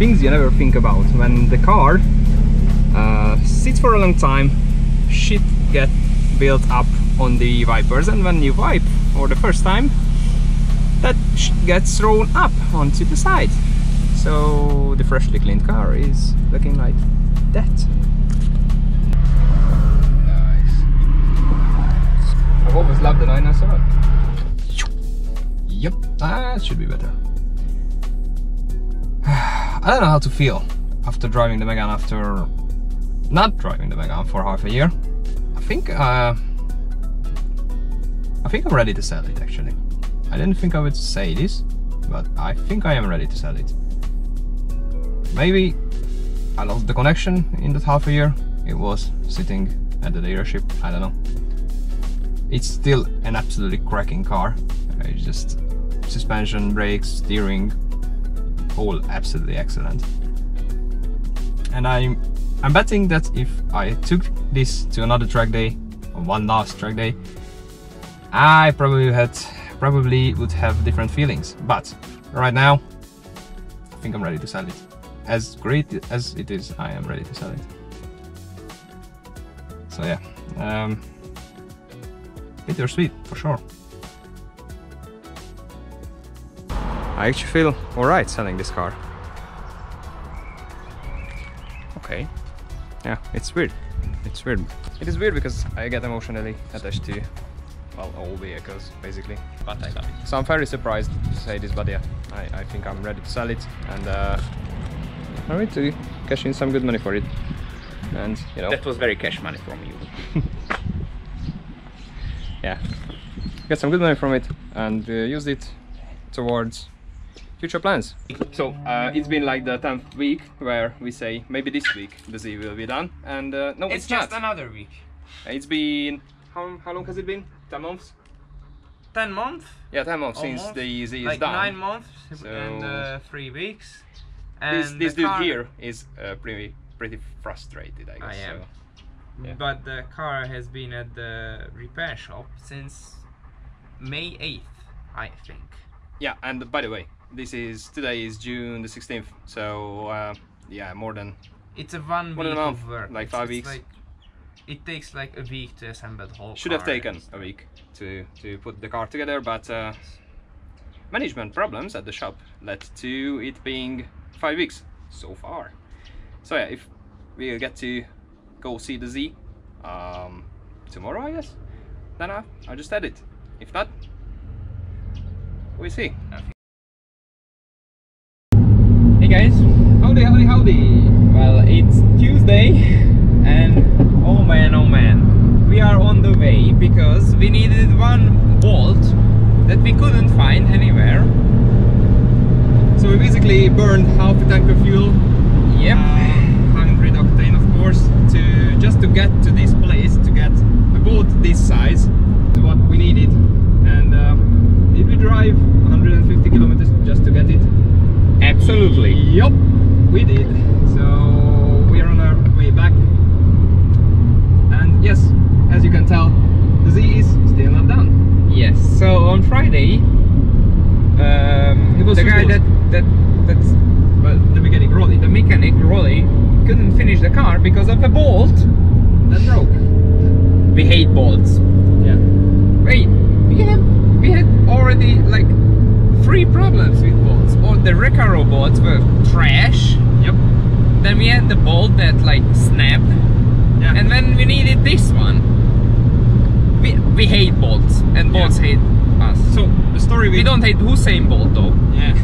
things you never think about. When the car sits for a long time, shit gets built up on the wipers, and when you wipe for the first time, that gets thrown up onto the side. So the freshly cleaned car is looking like that. Nice. I've always loved the 997. Yep, that should be better. I don't know how to feel after driving the Megane, after not driving the Megane for half a year. I think I'm ready to sell it, actually. I didn't think I would say this, but I think I am ready to sell it. Maybe I lost the connection in that half a year. It was sitting at the dealership, I don't know. It's still an absolutely cracking car. It's just suspension, brakes, steering, all absolutely excellent. And I'm betting that if I took this to another track day, or one last track day, I probably would have different feelings. But right now, I think I'm ready to sell it. As great as it is, I am ready to sell it. So yeah, bittersweet for sure. I actually feel alright selling this car. Okay. Yeah, it's weird. It's weird. It is weird because I get emotionally attached to, well, all vehicles basically. But I love it. So I'm very surprised to say this, but yeah, I think I'm ready to sell it, and I'm ready to cash in some good money for it. And you know, that was very cash money from you. Yeah, get some good money from it and use it towards future plans. So it's been like the 10th week where we say maybe this week the Z will be done, and no, it's just not. another week. It's been how long has it been? 10 months? 10 months? Yeah, 10 months Almost. since the Z is like done. 9 months So and 3 weeks. And this dude car, here is pretty frustrated, I guess. I am. So, yeah. But the car has been at the repair shop since May 8th, I think. Yeah, and by the way, today is June the 16th, so yeah, more than it's a one week of work. Like 5 weeks. Like, it takes like a week to assemble the whole Should car. have taken a week to put the car together, but management problems at the shop led to it being 5 weeks so far. So yeah, if we'll get to go see the Z tomorrow, I guess, then I'll just edit. If not, we'll see. Hey guys, howdy howdy howdy. Well, it's Tuesday and oh man, we are on the way because we needed one bolt that we couldn't find anywhere. So we basically burned half a tank of fuel. Yep. 100 octane, of course, just to get to this place, to get a bolt this size, what we needed. And did we drive 150 kilometers just to get it? Absolutely. Yup, we did. So we are on our way back. And yes, as you can tell, the Z is still not done. Yes. So on Friday, it was the guy that's well, the mechanic Rolly couldn't finish the car because of a bolt that broke. We hate bolts. Yeah. Wait, we had already like 3 problems with bolts. Or the Recaro bolts were trash. Yep. Then we had the bolt that like snapped. Yeah. And then we needed this one. We hate bolts, and bolts hate us. So the story we don't hate Hussein Bolt though. Yeah.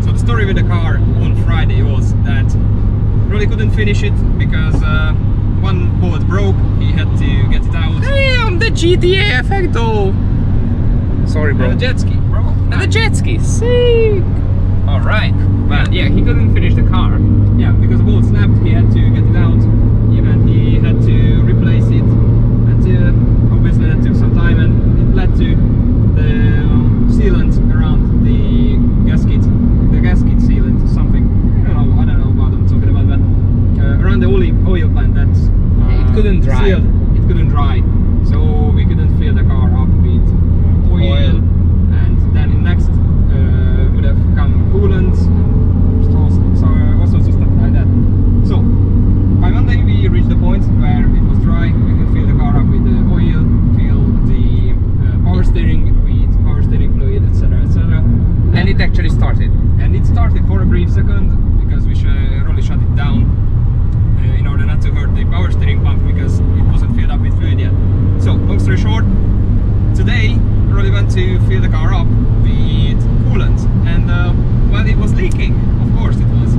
So the story with the car on Friday was that really couldn't finish it because one bolt broke. He had to get it out. Hey, on the GTA effect though. Sorry, bro. And the jet ski, bro. And the jet ski, sick. All right. Well, yeah, he couldn't finish the car. Yeah, because the bolt snapped. He had to get it out. Yeah, and he had to replace it. And obviously that took some time, and it led to the sealant around the gasket sealant, something. I don't know what I'm talking about, but around the oil pan, that's it couldn't dry. Sealed. It couldn't dry, so we couldn't fill the car up with oil. And then next would have started. And it started for a brief second because we really shut it down in order not to hurt the power steering pump because it wasn't filled up with fluid yet. So, long story short, today Rolly went to fill the car up with coolant, and well, it was leaking. Of course it was.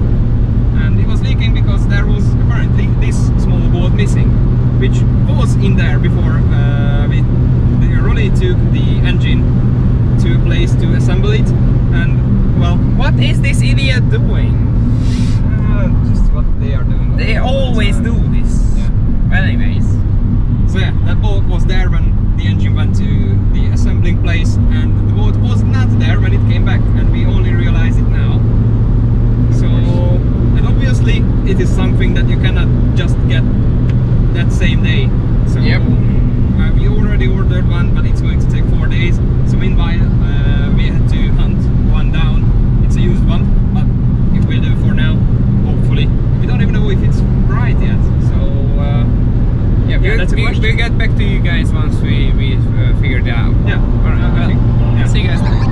And it was leaking because there was apparently this small bolt missing, which was in there before Rolly took the engine to a place to assemble it. And well, what is this idiot doing? Just what they are doing. They always do this. Yeah. Well, anyways. So yeah, that bolt was there when the engine went to the assembling place, and the bolt was not there when it came back, and we only realized it now. So, and obviously it is something that you cannot just get that same day. So yep. We already ordered one, but it's going to take 4 days. So meanwhile, we had to hunt one down. It's a used one, but it will do for now, hopefully. We don't even know if it's right yet. So yeah, that's a question. We'll get back to you guys once we figured it out. Yeah. Alright, yeah. See you guys later.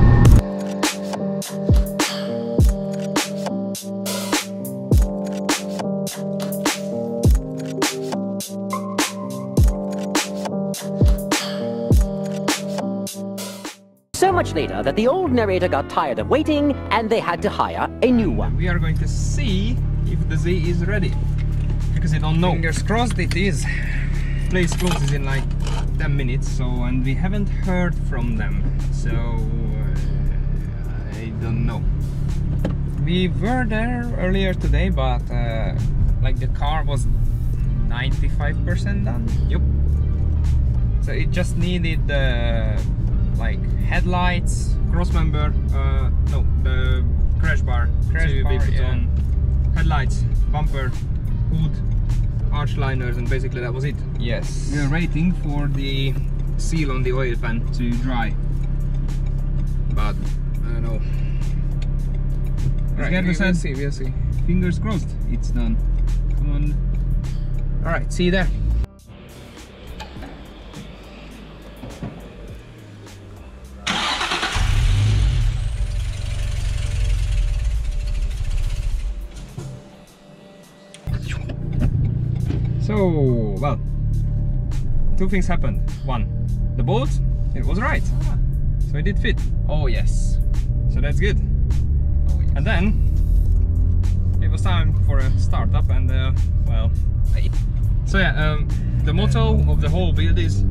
So much later that the old narrator got tired of waiting and they had to hire a new one. We are going to see if the Z is ready, because I don't know. Fingers crossed it is. Place closes in like 10 minutes, so, and we haven't heard from them, so I don't know. We were there earlier today, but like the car was 95% done. Yep. So it just needed like headlights, Crossmember, no, the crash bar to be put on, headlights, bumper, hood, arch liners, and basically that was it. Yes. We are waiting for the seal on the oil pan to dry, but I don't know. Right, we'll see. Fingers crossed, it's done. Come on. Alright, see you there. So, well, two things happened. One, the bolt, it was right. So it did fit. Oh yes. So that's good. Oh yes. And then it was time for a startup, and well, so yeah, the motto of the whole build is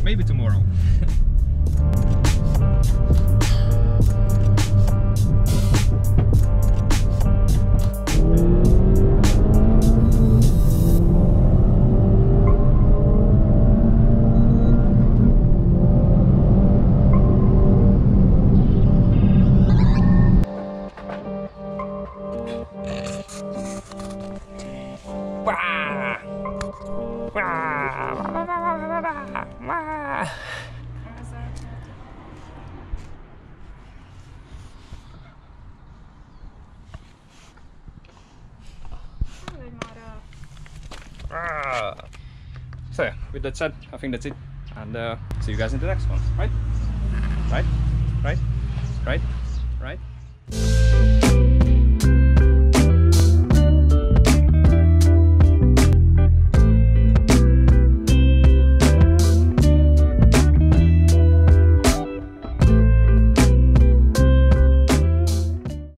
maybe tomorrow. So yeah, with that said, I think that's it, and see you guys in the next one. Right?